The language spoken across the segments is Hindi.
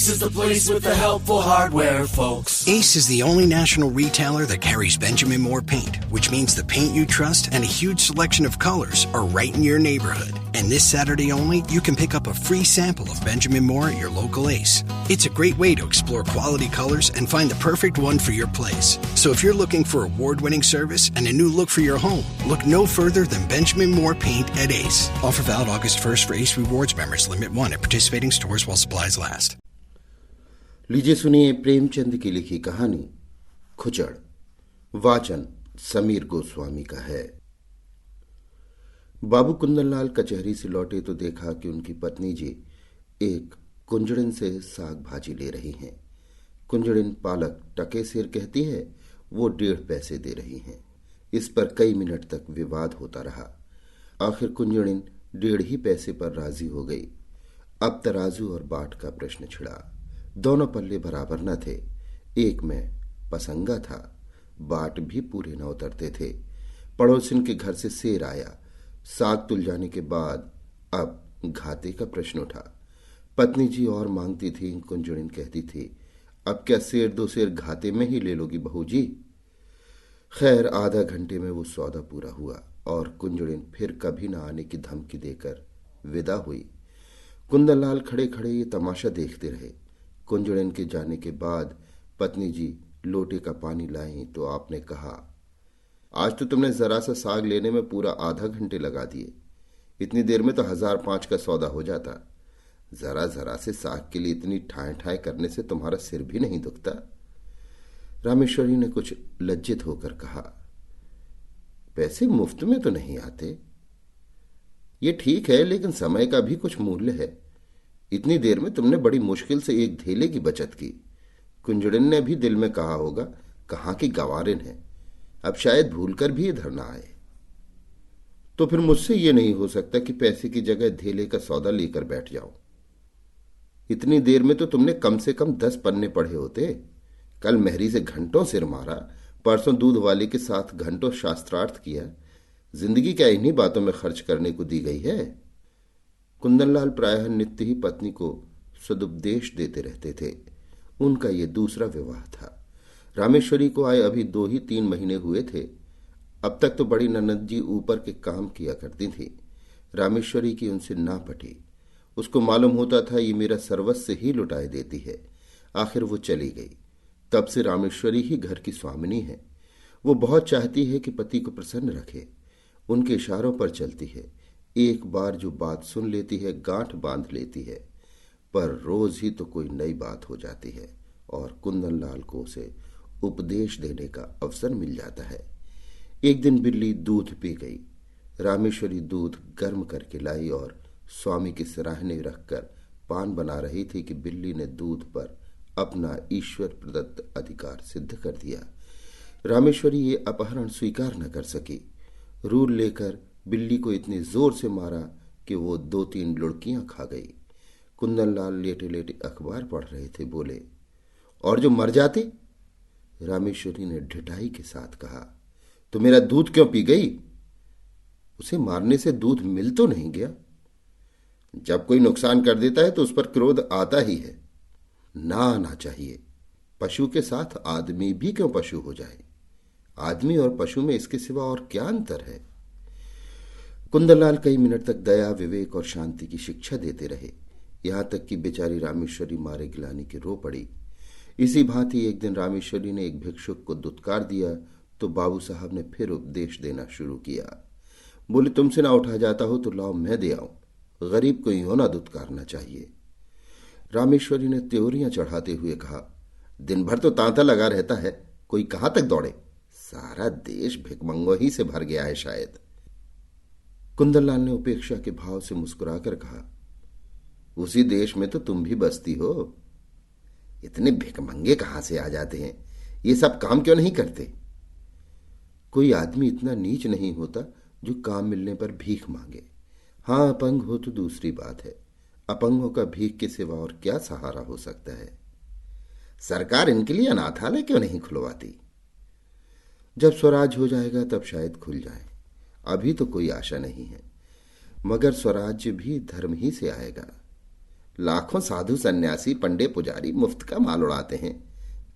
Ace is the place with the helpful hardware, folks. Ace is the only national retailer that carries Benjamin Moore paint, which means the paint you trust and a huge selection of colors are right in your neighborhood. And this Saturday only, you can pick up a free sample of Benjamin Moore at your local Ace. It's a great way to explore quality colors and find the perfect one for your place. So if you're looking for award-winning service and a new look for your home, look no further than Benjamin Moore paint at Ace. Offer valid August 1st for Ace Rewards members. Limit 1 at participating stores while supplies last. लीजिए सुनिए प्रेमचंद की लिखी कहानी खुचड़। वाचन समीर गोस्वामी का है। बाबू कुंदनलाल कचहरी से लौटे तो देखा कि उनकी पत्नी जी एक कुंजड़िन से साग भाजी ले रही हैं। कुंजड़िन पालक टके सिर कहती है, वो 1.5 पैसे दे रही हैं। इस पर कई मिनट तक विवाद होता रहा। आखिर कुंजड़िन 1.5 ही पैसे पर राजी हो गई। अब तराजू और बाट का प्रश्न छिड़ा। दोनों पल्ले बराबर न थे। एक में पसंगा था, बाट भी पूरे न उतरते थे। पड़ोसिन के घर से सेर आया। साग तुल जाने के बाद अब घाटे का प्रश्न उठा। पत्नी जी और मांगती थी। कुंजड़िन कहती थी, अब क्या सेर 2 सेर घाटे में ही ले लोगी बहू जी। खैर आधा घंटे में वो सौदा पूरा हुआ और कुंजड़िन फिर कभी न आने की धमकी देकर विदा हुई। कुंदनलाल खड़े खड़े ये तमाशा देखते रहे। कुंजड़िन के जाने के बाद पत्नी जी लोटे का पानी लाई तो आपने कहा, आज तो तुमने जरा सा साग लेने में पूरा आधा घंटे लगा दिए। इतनी देर में तो 1005 का सौदा हो जाता। जरा जरा से साग के लिए इतनी ठाए ठाए करने से तुम्हारा सिर भी नहीं दुखता। रामेश्वरी ने कुछ लज्जित होकर कहा, पैसे मुफ्त में तो नहीं आते। ये ठीक है, लेकिन समय का भी कुछ मूल्य है। इतनी देर में तुमने बड़ी मुश्किल से एक धेले की बचत की। कुंजड़िन ने भी दिल में कहा होगा, कहाँ की गंवारिन है, अब शायद भूलकर भी इधर ना आए। तो फिर मुझसे ये नहीं हो सकता कि पैसे की जगह धेले का सौदा लेकर बैठ जाऊं। इतनी देर में तो तुमने कम से कम 10 पन्ने पढ़े होते। कल मेहरी से घंटों सिर मारा, परसों दूध वाले के साथ घंटों शास्त्रार्थ किया। जिंदगी क्या इन्हीं बातों में खर्च करने को दी गई है। कुंदनलाल प्रायः नित्य ही पत्नी को सदुपदेश देते रहते थे। उनका ये दूसरा विवाह था। रामेश्वरी को आए अभी 2 ही 3 महीने हुए थे। अब तक तो बड़ी ननद जी ऊपर के काम किया करती थी। रामेश्वरी की उनसे ना पटी। उसको मालूम होता था ये मेरा सर्वस्व ही लुटाए देती है। आखिर वो चली गई। तब से रामेश्वरी ही घर की स्वामिनी है। वो बहुत चाहती है कि पति को प्रसन्न रखे। उनके इशारों पर चलती है। एक बार जो बात सुन लेती है गांठ बांध लेती है। पर रोज ही तो कोई नई बात हो जाती है और कुंदनलाल को उसे उपदेश देने का अवसर मिल जाता है। एक दिन बिल्ली दूध पी गई। रामेश्वरी दूध गर्म करके लाई और स्वामी की सराहने रखकर पान बना रही थी कि बिल्ली ने दूध पर अपना ईश्वर प्रदत्त अधिकार सिद्ध कर दिया। रामेश्वरी ये अपहरण स्वीकार न कर सकी। रूल लेकर बिल्ली को इतनी जोर से मारा कि वो 2-3 लुढ़कियां खा गई। कुंदनलाल लेटे लेटे अखबार पढ़ रहे थे। बोले, और जो मर जाती? रामेश्वरी ने ढिठाई के साथ कहा, तो मेरा दूध क्यों पी गई? उसे मारने से दूध मिल तो नहीं गया। जब कोई नुकसान कर देता है तो उस पर क्रोध आता ही है। ना आना चाहिए। पशु के साथ आदमी भी क्यों पशु हो जाए? आदमी और पशु में इसके सिवा और क्या अंतर है? कुंदनलाल कई मिनट तक दया, विवेक और शांति की शिक्षा देते रहे। यहां तक कि बेचारी रामेश्वरी मारे गिलानी के रो पड़ी। इसी भांति एक दिन रामेश्वरी ने एक भिक्षुक को दुत्कार दिया तो बाबू साहब ने फिर उपदेश देना शुरू किया। बोले, तुमसे ना उठा जाता हो तो लाओ मैं दे आऊं। गरीब को यूं ना दुत्कारना चाहिए। रामेश्वरी ने त्योरियां चढ़ाते हुए कहा, दिन भर तो तांता लगा रहता है, कोई कहां तक दौड़े? सारा देश भिकमंगों ही से भर गया है शायद। कुंदनलाल ने उपेक्षा के भाव से मुस्कुराकर कहा, उसी देश में तो तुम भी बसती हो। इतने भिकमंगे कहां से आ जाते हैं? ये सब काम क्यों नहीं करते? कोई आदमी इतना नीच नहीं होता जो काम मिलने पर भीख मांगे। हाँ, अपंग हो तो दूसरी बात है। अपंगों का भीख के सिवा और क्या सहारा हो सकता है? सरकार इनके लिए अनाथालय क्यों नहीं खुलवाती? जब स्वराज हो जाएगा तब शायद खुल जाए। अभी तो कोई आशा नहीं है। मगर स्वराज्य भी धर्म ही से आएगा। लाखों साधु सन्यासी पंडे पुजारी मुफ्त का माल उड़ाते हैं।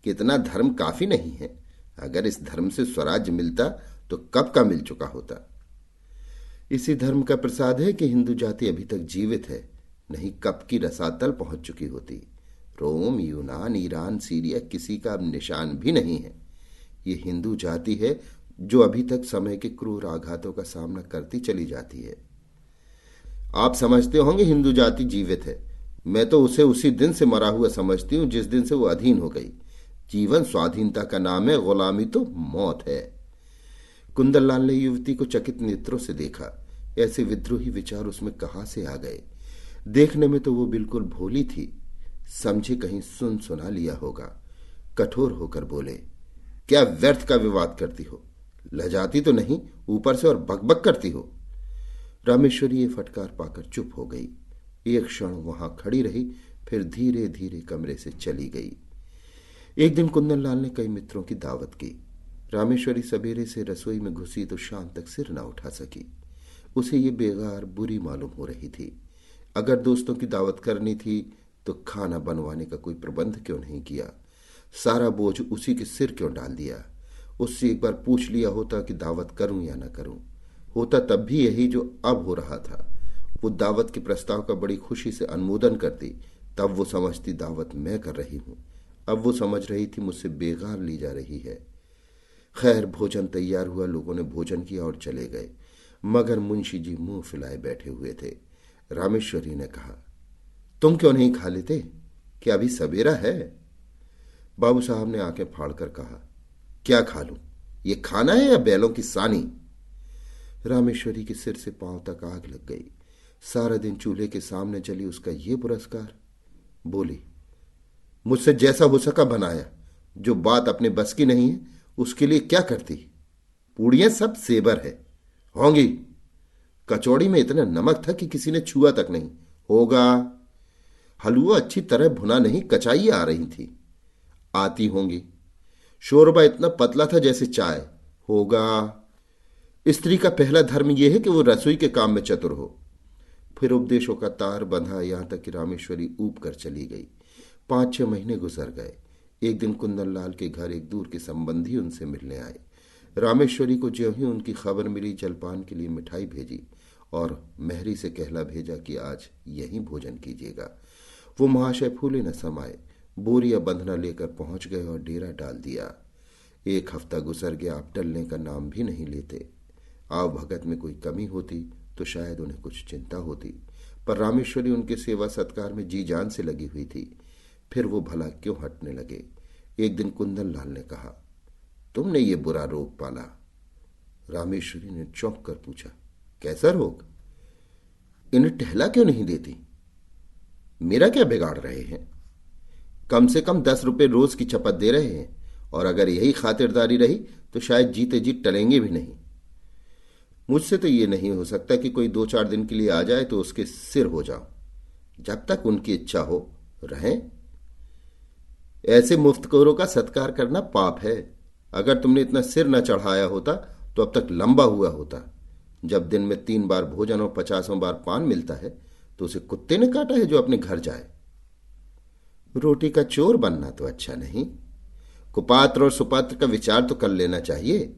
कितना धर्म काफी नहीं है? अगर इस धर्म से स्वराज्य मिलता तो कब का मिल चुका होता। इसी धर्म का प्रसाद है कि हिंदू जाति अभी तक जीवित है, नहीं कब की रसातल पहुंच चुकी होती। रोम, यूनान, ईरान, सीरिया किसी का अब निशान भी नहीं है। ये हिंदू जाति है जो अभी तक समय के क्रूर आघातों का सामना करती चली जाती है। आप समझते होंगे हिंदू जाति जीवित है। मैं तो उसे उसी दिन से मरा हुआ समझती हूं जिस दिन से वो अधीन हो गई। जीवन स्वाधीनता का नाम है, गुलामी तो मौत है। कुंदनलाल ने युवती को चकित नेत्रों से देखा। ऐसे विद्रोही विचार उसमें कहां से आ गए? देखने में तो वो बिल्कुल भोली थी, समझे कहीं सुन सुना लिया होगा। कठोर होकर बोले, क्या व्यर्थ का विवाद करती हो? लजाती तो नहीं, ऊपर से और बकबक करती हो। रामेश्वरी ये फटकार पाकर चुप हो गई। एक क्षण वहां खड़ी रही, फिर धीरे धीरे कमरे से चली गई। एक दिन कुंदनलाल ने कई मित्रों की दावत की। रामेश्वरी सवेरे से रसोई में घुसी तो शाम तक सिर न उठा सकी। उसे ये बेगार बुरी मालूम हो रही थी। अगर दोस्तों की दावत करनी थी तो खाना बनवाने का कोई प्रबंध क्यों नहीं किया? सारा बोझ उसी के सिर क्यों डाल दिया? उससे एक बार पूछ लिया होता कि दावत करूं या न करूं। होता तब भी यही जो अब हो रहा था। वो दावत के प्रस्ताव का बड़ी खुशी से अनुमोदन करती, तब वो समझती दावत मैं कर रही हूं। अब वो समझ रही थी मुझसे बेगार ली जा रही है। खैर, भोजन तैयार हुआ, लोगों ने भोजन किया और चले गए, मगर मुंशी जी मुंह फुलाए बैठे हुए थे। रामेश्वरी ने कहा, तुम क्यों नहीं खा लेते? क्या अभी सवेरा है? बाबू साहब ने आंखें फाड़कर कहा, क्या खा लूं? ये खाना है या बैलों की सानी? रामेश्वरी के सिर से पांव तक आग लग गई। सारा दिन चूल्हे के सामने जली उसका ये पुरस्कार। बोली, मुझसे जैसा हो सका बनाया। जो बात अपने बस की नहीं है उसके लिए क्या करती? पूड़ियां सब सेबर है होंगी। कचौड़ी में इतना नमक था कि किसी ने छुआ तक नहीं होगा। हलवा अच्छी तरह भुना नहीं, कचाइयां आ रही थी, आती होंगी। शोरबा इतना पतला था जैसे चाय, होगा। स्त्री का पहला धर्म यह है कि वो रसोई के काम में चतुर हो। फिर उपदेशों का तार बंधा, यहां तक कि रामेश्वरी ऊब कर चली गई। 5-6 महीने गुजर गए। एक दिन कुंदनलाल के घर एक दूर के संबंधी उनसे मिलने आए। रामेश्वरी को ज्यों ही उनकी खबर मिली, जलपान के लिए मिठाई भेजी और मेहरी से कहला भेजा कि आज यहीं भोजन कीजिएगा। वो महाशय फूले न समाये, बोरिया बंधना लेकर पहुंच गए और डेरा डाल दिया। 1 हफ्ता गुजर गया, आप टलने का नाम भी नहीं लेते। आव भगत में कोई कमी होती तो शायद उन्हें कुछ चिंता होती, पर रामेश्वरी उनके सेवा सत्कार में जी जान से लगी हुई थी। फिर वो भला क्यों हटने लगे? एक दिन कुंदनलाल ने कहा, तुमने ये बुरा रोग पाला। रामेश्वरी ने चौंक कर पूछा, कैसा रोग? इन्हें टहला क्यों नहीं देती? मेरा क्या बिगाड़ रहे हैं? कम से कम 10 रुपए रोज की चपत दे रहे हैं, और अगर यही खातिरदारी रही तो शायद जीते जी टलेंगे भी नहीं। मुझसे तो ये नहीं हो सकता कि कोई 2-4 दिन के लिए आ जाए तो उसके सिर हो जाओ। जब तक उनकी इच्छा हो रहें। ऐसे मुफ्तखोरों का सत्कार करना पाप है। अगर तुमने इतना सिर न चढ़ाया होता तो अब तक लंबा हुआ होता। जब दिन में 3 बार भोजन और 50 बार पान मिलता है तो उसे कुत्ते ने काटा है जो अपने घर जाए। रोटी का चोर बनना तो अच्छा नहीं। कुपात्र और सुपात्र का विचार तो कर लेना चाहिए।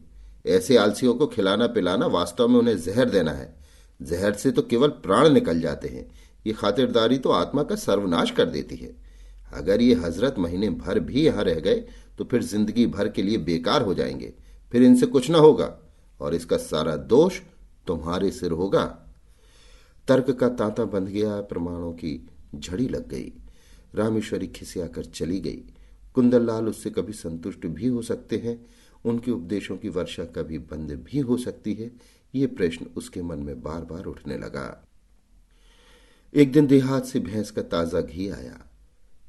ऐसे आलसियों को खिलाना पिलाना वास्तव में उन्हें जहर देना है। जहर से तो केवल प्राण निकल जाते हैं। ये खातिरदारी तो आत्मा का सर्वनाश कर देती है। अगर ये हजरत महीने भर भी यहां रह गए तो फिर जिंदगी भर के लिए बेकार हो जाएंगे। फिर इनसे कुछ ना होगा और इसका सारा दोष तुम्हारे सिर होगा। तर्क का तांता बंध गया, प्रमाणों की झड़ी लग गई। रामेश्वरी खिसिया कर चली गई। कुंदनलाल उससे कभी संतुष्ट भी हो सकते हैं, उनके उपदेशों की वर्षा कभी बंद भी हो सकती है। ये प्रश्न उसके मन में बार बार उठने लगा। एक दिन देहात से भैंस का ताजा घी आया।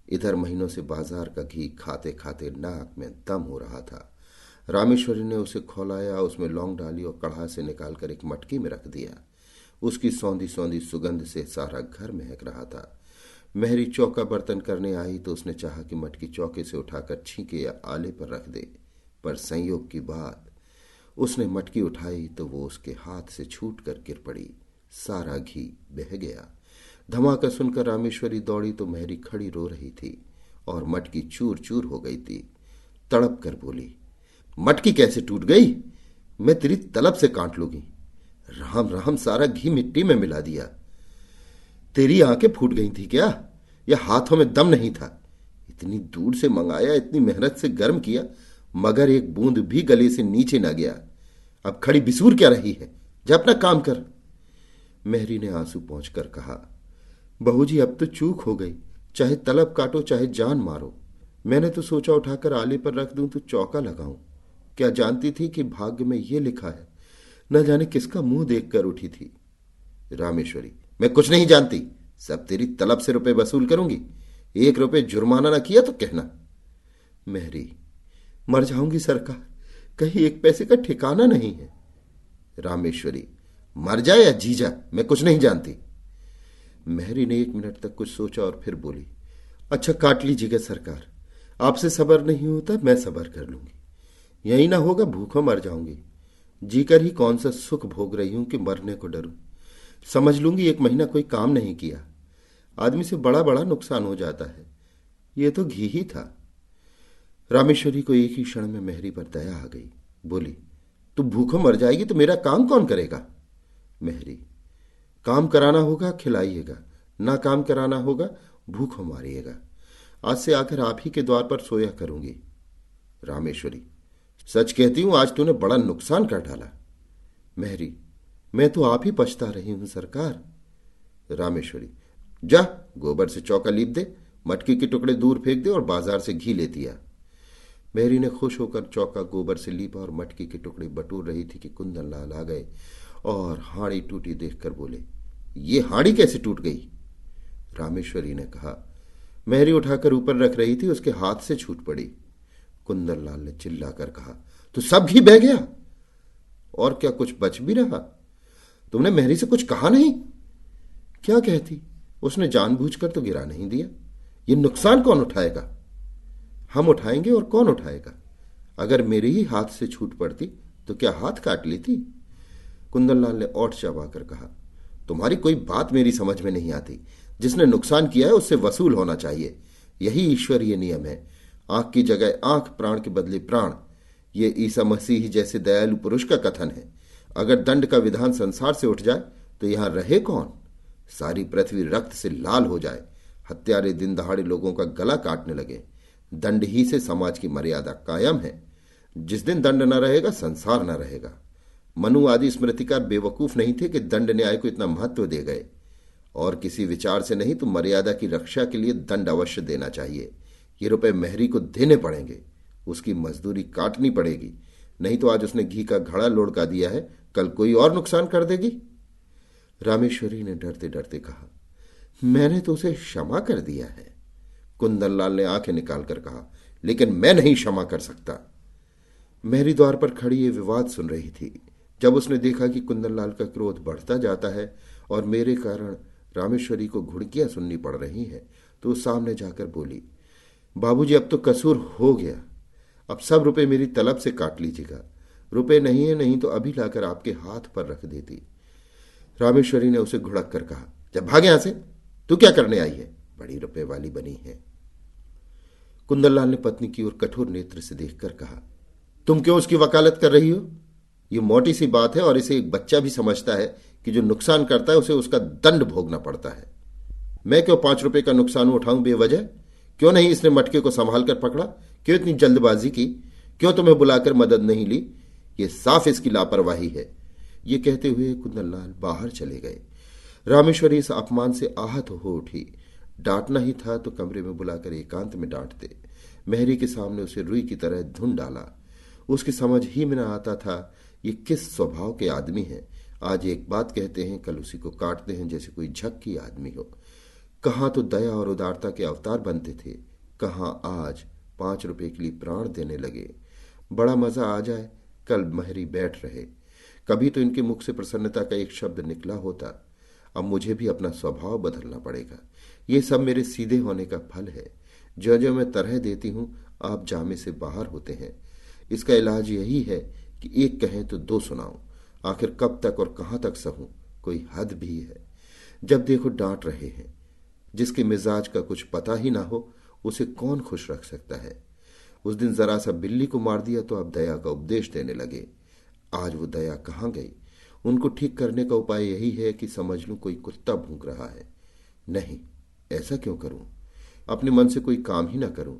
इधर महीनों से बाजार का घी खाते खाते नाक में दम हो रहा था। रामेश्वरी ने उसे खौलाया, उसमें लौंग डाली और कढ़ा से निकालकर एक मटकी में रख दिया। उसकी सौंधी सौंधी सुगंध से सारा घर महक रहा था। मेहरी चौका बर्तन करने आई तो उसने चाहा कि मटकी चौके से उठाकर छींके या आले पर रख दे, पर संयोग की बात, उसने मटकी उठाई तो वो उसके हाथ से छूट कर गिर पड़ी। सारा घी बह गया। धमाका सुनकर रामेश्वरी दौड़ी तो मेहरी खड़ी रो रही थी और मटकी चूर चूर हो गई थी। तड़प कर बोली, मटकी कैसे टूट गई? मैं तेरी तलब से काट लूंगी। राम राम, सारा घी मिट्टी में मिला दिया। तेरी आंखें फूट गई थी क्या, या हाथों में दम नहीं था? इतनी दूर से मंगाया, इतनी मेहनत से गर्म किया, मगर एक बूंद भी गले से नीचे न गया। अब खड़ी बिसूर क्या रही है? जा अपना काम कर। मेहरी ने आंसू पोंछकर कहा, बहू जी अब तो चूक हो गई, चाहे तलब काटो चाहे जान मारो। मैंने तो सोचा उठाकर आले पर रख दूं तो चौका लगाऊं। क्या जानती थी कि भाग्य में ये लिखा है। न जाने किसका मुंह देखकर उठी थी। रामेश्वरी, मैं कुछ नहीं जानती, सब तेरी तलब से रुपए वसूल करूंगी। 1 रुपए जुर्माना न किया तो कहना। मेहरी, मर जाऊंगी सरकार, कहीं 1 पैसे का ठिकाना नहीं है। रामेश्वरी, मर जाए या जी जा, मैं कुछ नहीं जानती। मेहरी ने 1 मिनट तक कुछ सोचा और फिर बोली, अच्छा काट लीजिएगा सरकार, आपसे सबर नहीं होता, मैं सबर कर लूंगी। यही ना होगा भूखों मर जाऊंगी। जीकर ही कौन सा सुख भोग रही हूं कि मरने को डरूं। समझ लूंगी 1 महीना कोई काम नहीं किया, आदमी से बड़ा बड़ा नुकसान हो जाता है। ये तो घी ही था। रामेश्वरी को एक ही क्षण में मेहरी पर दया आ गई। बोली, तू भूखों मर जाएगी तो मेरा काम कौन करेगा? मेहरी, काम कराना होगा खिलाइएगा, ना काम कराना होगा भूखों मारिएगा। आज से आकर आप ही के द्वार पर सोया करूंगी। रामेश्वरी, सच कहती हूं आज तूने बड़ा नुकसान कर डाला। मेहरी, मैं तो आप ही पछता रही हूं सरकार। रामेश्वरी, जा गोबर से चौका लीप दे, मटकी के टुकड़े दूर फेंक दे और बाजार से घी लेती आ। मेहरी ने खुश होकर चौका गोबर से लीपा और मटकी के टुकड़े बटोर रही थी कि कुंदन लाल आ गए और हाड़ी टूटी देखकर बोले, ये हाड़ी कैसे टूट गई? रामेश्वरी ने कहा, मेहरी उठाकर ऊपर रख रही थी, उसके हाथ से छूट पड़ी। कुंदन लाल ने चिल्लाकर कहा, तो सब घी बह गया? और क्या कुछ बच भी रहा? तुमने मेहरी से कुछ कहा नहीं? क्या कहती, उसने जानबूझकर तो गिरा नहीं दिया। ये नुकसान कौन उठाएगा? हम उठाएंगे और कौन उठाएगा? अगर मेरे ही हाथ से छूट पड़ती तो क्या हाथ काट लेती? कुंदन लाल ने ओठ चबाकर कहा, तुम्हारी कोई बात मेरी समझ में नहीं आती। जिसने नुकसान किया है उससे वसूल होना चाहिए, यही ईश्वरीय नियम है। आंख की जगह आंख, प्राण के बदले प्राण, ये ईसा मसीह जैसे दयालु पुरुष का कथन है। अगर दंड का विधान संसार से उठ जाए तो यहां रहे कौन? सारी पृथ्वी रक्त से लाल हो जाए, हत्यारे दिन दहाड़े लोगों का गला काटने लगे, दंड ही से समाज की मर्यादा कायम है। जिस दिन दंड न रहेगा संसार न रहेगा। मनु आदि स्मृतिकार बेवकूफ नहीं थे कि दंड न्याय को इतना महत्व दे गए। और किसी विचार से नहीं तो मर्यादा की रक्षा के लिए दंड अवश्य देना चाहिए। ये रुपए मेहरी को देने पड़ेंगे, उसकी मजदूरी काटनी पड़ेगी, नहीं तो आज उसने घी का घड़ा लुढ़का दिया है, कल कोई और नुकसान कर देगी। रामेश्वरी ने डरते डरते कहा, मैंने तो उसे क्षमा कर दिया है। कुंदन लाल ने आंखें निकालकर कहा, लेकिन मैं नहीं क्षमा कर सकता। मेहरी द्वार पर खड़ी ये विवाद सुन रही थी। जब उसने देखा कि कुंदन लाल का क्रोध बढ़ता जाता है और मेरे कारण रामेश्वरी को घुड़कियां सुननी पड़ रही हैं, तो सामने जाकर बोली, बाबूजी अब तो कसूर हो गया, अब सब रुपए मेरी तलब से काट लीजिएगा। रुपए नहीं है, नहीं तो अभी लाकर आपके हाथ पर रख देती। रामेश्वरी ने उसे घुड़क कर कहा, जब भागे यहां से, तू क्या करने आई है? बड़ी रुपए वाली बनी है। कुंदन लाल ने पत्नी की ओर कठोर नेत्र से देखकर कहा, तुम क्यों उसकी वकालत कर रही हो? ये मोटी सी बात है और इसे एक बच्चा भी समझता है कि जो नुकसान करता है उसे उसका दंड भोगना पड़ता है। मैं क्यों 5 रुपए का नुकसान उठाऊं बेवजह? क्यों नहीं इसने मटके को संभाल कर पकड़ा? क्यों इतनी जल्दबाजी की? क्यों तुम्हें बुलाकर मदद नहीं ली? ये साफ इसकी लापरवाही है। ये कहते हुए कुंदन लाल बाहर चले गए। रामेश्वरी इस अपमान से आहत हो उठी। डांटना ही था तो कमरे में बुलाकर एकांत में डांटते। मेहरी के सामने उसे रुई की तरह धुन डाला। उसकी समझ ही में न आता था ये किस स्वभाव के आदमी हैं। आज एक बात कहते हैं, कल उसी को काटते हैं जैसे कोई झक्की आदमी हो। कहाँ तो दया और उदारता के अवतार बनते थे, कहाँ आज 5 रुपए के लिए प्राण देने लगे। बड़ा मजा आ जाए कल मेहरी बैठ रहे, कभी तो इनके मुख से प्रसन्नता का एक शब्द निकला होता। अब मुझे भी अपना स्वभाव बदलना पड़ेगा। ये सब मेरे सीधे होने का फल है। जो जो मैं तरह देती हूं आप जामे से बाहर होते हैं। इसका इलाज यही है कि एक कहें तो 2 सुनाऊं। आखिर कब तक और कहां तक सहूं? कोई हद भी है। जब देखो डांट रहे हैं। जिसके मिजाज का कुछ पता ही ना हो उसे कौन खुश रख सकता है। उस दिन जरा सा बिल्ली को मार दिया तो अब दया का उपदेश देने लगे। आज वो दया कहाँ गई? उनको ठीक करने का उपाय यही है कि समझ लूं कोई कुत्ता भूंक रहा है। नहीं, ऐसा क्यों करूं? अपने मन से कोई काम ही ना करूं।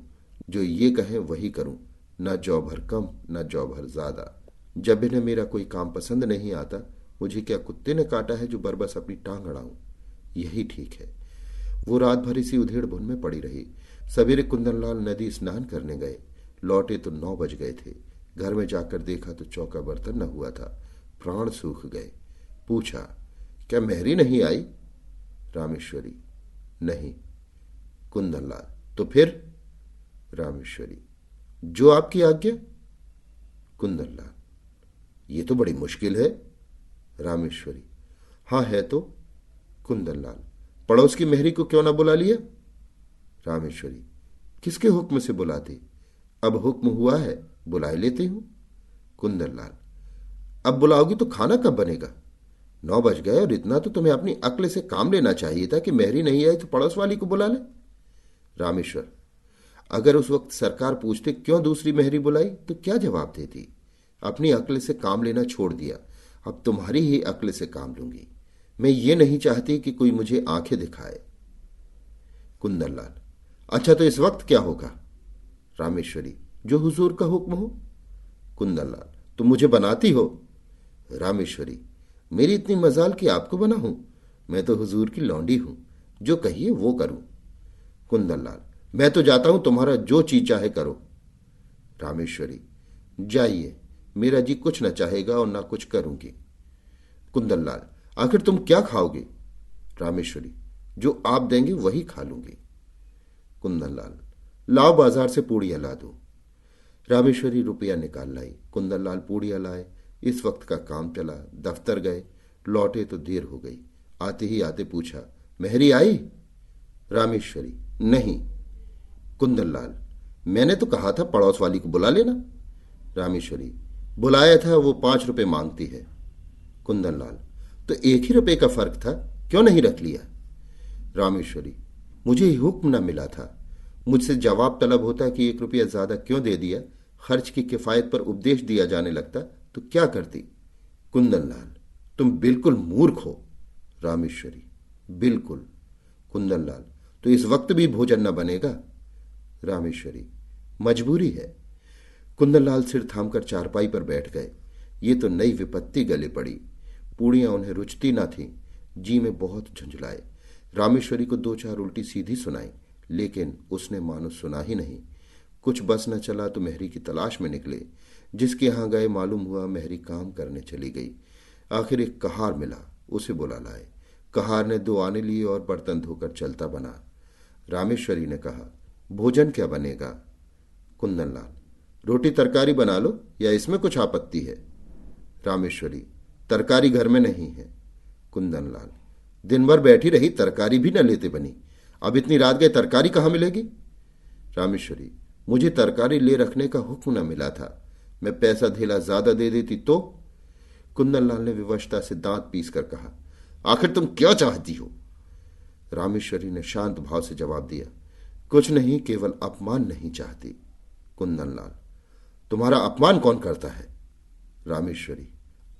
जो ये कहे वही करूं, ना जौ भर कम ना जौ भर ज्यादा। जब इन्हें मेरा कोई काम पसंद नहीं आता, मुझे क्या कुत्ते ने काटा है जो बरबस अपनी टांग अड़ाऊं? यही ठीक है। वो रात भर इसी उधेड़ बुन में पड़ी रही। सवेरे कुंदनलाल नदी स्नान करने गए। लौटे तो 9 बज गए थे। घर में जाकर देखा तो चौका बर्तन न हुआ था। प्राण सूख गए। पूछा, क्या मेहरी नहीं आई? रामेश्वरी, नहीं। कुंदनलाल, तो फिर? रामेश्वरी, जो आपकी आज्ञा। कुंदनलाल, ये तो बड़ी मुश्किल है। रामेश्वरी, हाँ है तो। कुंदनलाल, पड़ोस की मेहरी को क्यों ना बुला लिया? रामेश्वरी, किसके हुक्म से बुलाते? अब हुक्म हुआ है, बुला लेती हूं। कुंदनलाल, अब बुलाओगी तो खाना कब बनेगा? 9 बज गए और इतना तो तुम्हें अपनी अक्ल से काम लेना चाहिए था कि मेहरी नहीं आई तो पड़ोस वाली को बुला ले। रामेश्वर, अगर उस वक्त सरकार पूछते क्यों दूसरी मेहरी बुलाई तो क्या जवाब देती? अपनी अक्ल से काम लेना छोड़ दिया, अब तुम्हारी ही अक्ल से काम लूंगी। मैं ये नहीं चाहती कि कोई मुझे आंखें दिखाए। कुंदनलाल, अच्छा तो इस वक्त क्या होगा? रामेश्वरी, जो हुजूर का हुक्म हो। कुंदनलाल, तुम मुझे बनाती हो? रामेश्वरी, मेरी इतनी मजाल कि आपको बना हूं? मैं तो हुजूर की लौंडी हूं, जो कहिए वो करूं। कुंदनलाल, मैं तो जाता हूं, तुम्हारा जो चीज चाहे करो। रामेश्वरी, जाइए, मेरा जी कुछ न चाहेगा और ना कुछ करूंगी। कुंदनलाल, आखिर तुम क्या खाओगे? रामेश्वरी, जो आप देंगे वही खा लूंगी। कुंदनलाल, लाओ बाजार से पूड़ियां ला दो। रामेश्वरी रुपया निकाल लाई। कुंदनलाल पूड़ियां लाए। इस वक्त का काम चला। दफ्तर गए। लौटे तो देर हो गई। आते ही आते पूछा, मेहरी आई? रामेश्वरी, नहीं। कुंदनलाल, मैंने तो कहा था पड़ोस वाली को बुला लेना। रामेश्वरी, बुलाया था, वो 5 रुपए मांगती है। कुंदनलाल, तो 1 ही रुपए का फर्क था, क्यों नहीं रख लिया? रामेश्वरी, मुझे हुक्म न मिला था। मुझसे जवाब तलब होता कि 1 रुपया ज्यादा क्यों दे दिया। खर्च की किफायत पर उपदेश दिया जाने लगता तो क्या करती? कुंदनलाल, तुम बिल्कुल मूर्ख हो। रामेश्वरी, बिल्कुल। कुंदनलाल, तो इस वक्त भी भोजन न बनेगा? रामेश्वरी, मजबूरी है। कुंदनलाल सिर थामकर चारपाई पर बैठ गए। ये तो नई विपत्ति गले पड़ी। पूड़ियां उन्हें रुचती न थीं। जी में बहुत झुंझलाए। रामेश्वरी को 2-4 उल्टी सीधी सुनाई, लेकिन उसने मानो सुना ही नहीं। कुछ बस न चला तो मेहरी की तलाश में निकले। जिसके यहां गए मालूम हुआ मेहरी काम करने चली गई। आखिर एक कहार मिला, उसे बुला लाए। कहार ने 2 आने लिए और बर्तन धोकर चलता बना। रामेश्वरी ने कहा, भोजन क्या बनेगा? कुंदनलाल, रोटी तरकारी बना लो, या इसमें कुछ आपत्ति है? रामेश्वरी, तरकारी घर में नहीं है। कुंदनलाल, दिन भर बैठी रही, तरकारी भी न लेते बनी। अब इतनी रात गए तरकारी कहां मिलेगी? रामेश्वरी, मुझे तरकारी ले रखने का हुक्म न मिला था। मैं पैसा धेला ज्यादा दे देती तो? कुंदनलाल ने विवशता से दांत पीस कर कहा, आखिर तुम क्या चाहती हो? रामेश्वरी ने शांत भाव से जवाब दिया, कुछ नहीं, केवल अपमान नहीं चाहती। कुंदनलाल, तुम्हारा अपमान कौन करता है? रामेश्वरी,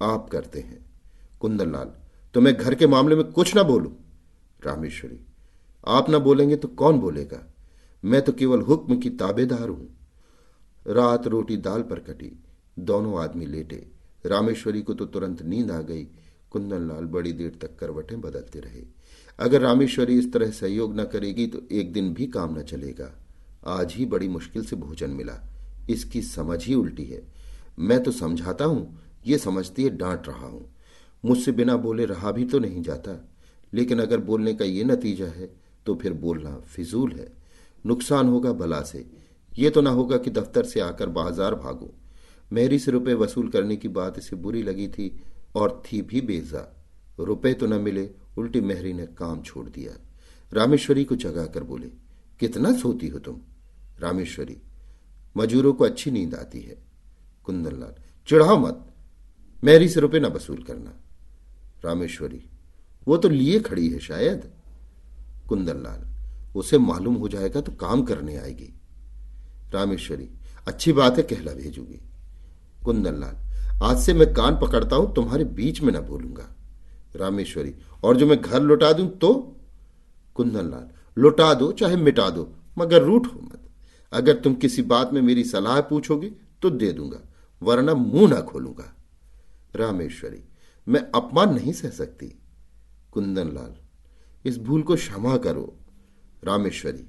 आप करते हैं। कुंदनलाल, तो मैं घर के मामले में कुछ ना बोलूं? रामेश्वरी, आप ना बोलेंगे तो कौन बोलेगा? मैं तो केवल हुक्म की ताबेदार हूं। रात रोटी दाल पर कटी। दोनों आदमी लेटे। रामेश्वरी को तो तुरंत नींद आ गई। कुंदनलाल बड़ी देर तक करवटें बदलते रहे। अगर रामेश्वरी इस तरह सहयोग न करेगी तो एक दिन भी काम न चलेगा। आज ही बड़ी मुश्किल से भोजन मिला। इसकी समझ ही उल्टी है। मैं तो समझाता हूं, ये समझती है डांट रहा हूं। मुझसे बिना बोले रहा भी तो नहीं जाता। लेकिन अगर बोलने का ये नतीजा है तो फिर बोलना फिजूल है। नुकसान होगा भला से। ये तो ना होगा कि दफ्तर से आकर बाजार भागो। मेहरी से रुपए वसूल करने की बात इसे बुरी लगी थी और थी भी बेजा। रुपए तो न मिले, उल्टी मेहरी ने काम छोड़ दिया। रामेश्वरी को जगाकर बोले, कितना सोती हो तुम? रामेश्वरी, मजूरों को अच्छी नींद आती है। कुंदनलाल, चिढ़ाओ मत, मेहरी से रुपए न वसूल करना। रामेश्वरी, वो तो लिए खड़ी है शायद। कुंदनलाल, उसे मालूम हो जाएगा तो काम करने आएगी। रामेश्वरी, अच्छी बात है, कहला भेजूंगी। कुंदनलाल, आज से मैं कान पकड़ता हूं, तुम्हारे बीच में ना बोलूंगा। रामेश्वरी, और जो मैं घर लौटा दूं तो? कुंदनलाल, लौटा दो चाहे मिटा दो, मगर रूठो मत। अगर तुम किसी बात में मेरी सलाह पूछोगे तो दे दूंगा, वरना मुंह ना खोलूंगा। रामेश्वरी, मैं अपमान नहीं सह सकती। कुंदनलाल, इस भूल को क्षमा करो। रामेश्वरी,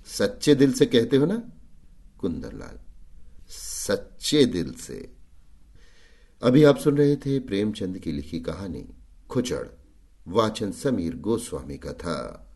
सच्चे दिल से कहते हो ना? कुंदनलाल, सच्चे दिल से। अभी आप सुन रहे थे प्रेमचंद की लिखी कहानी खुचड़। वाचन समीर गोस्वामी का था।